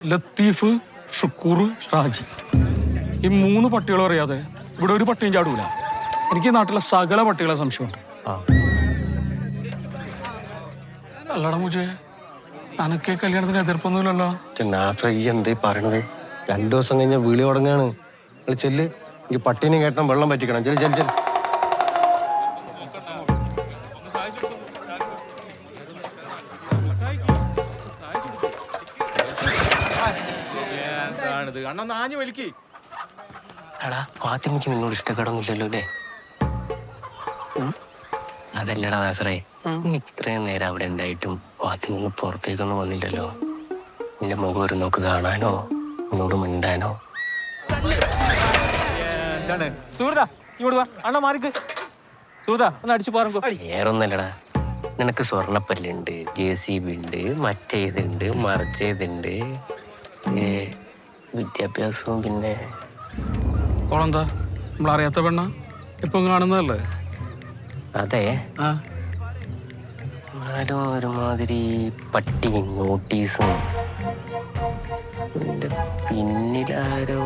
ലത്തീഫ്, ഷുക്കൂർ, ഷാജി ഈ മൂന്ന് പട്ടികളും അറിയാതെ ഇവിടെ ഒരു പട്ടിയും ചാടൂല. എനിക്ക് ഈ നാട്ടിലെ സകല പട്ടികളെ സംശയമുണ്ട്. അല്ലടാ മുജേ, അനക്കേ കല്യാണത്തിന് എതിർപ്പൊന്നുമില്ലല്ലോ. എന്തേ പറയണത്? 2 ദിവസം കഴിഞ്ഞ വിളി തുടങ്ങാണ്. ചെല്ല്, ഈ പട്ടീനെ കേട്ടാൻ വെള്ളം പറ്റിക്കണം. ചെല് ചെല് ചെല്. എടാ, ഫാത്തിമയ്ക്ക് നിന്നോട് ഇഷ്ടക്കേടൊന്നുമില്ലല്ലോ അല്ലേ? അതല്ലടാ നാസറേ, നീ ഇത്രയും നേരം അവിടെ ഉണ്ടായിട്ടും ഫാത്തിമ പുറത്തേക്കൊന്നും വന്നില്ലല്ലോ. നിന്റെ മുഖം ഒരു നോക്ക് കാണാനോ നിന്നോട് മിണ്ടാനോ? വേറൊന്നല്ലടാ, നിനക്ക് സ്വർണ്ണപ്പല്ലുണ്ട്, JCB ഉണ്ട്, മറ്റേതുണ്ട്, മറിച്ചേതുണ്ട്, വിദ്യാഭ്യാസവും പിന്നെ ഓളെന്താ നമ്മളറിയാത്ത പെണ്ണ ഇപ്പം കാണുന്നതല്ലേ? അതെ. ആരോ ഒരുമാതിരി പട്ടി നോട്ടീസും പിന്നിലാരോ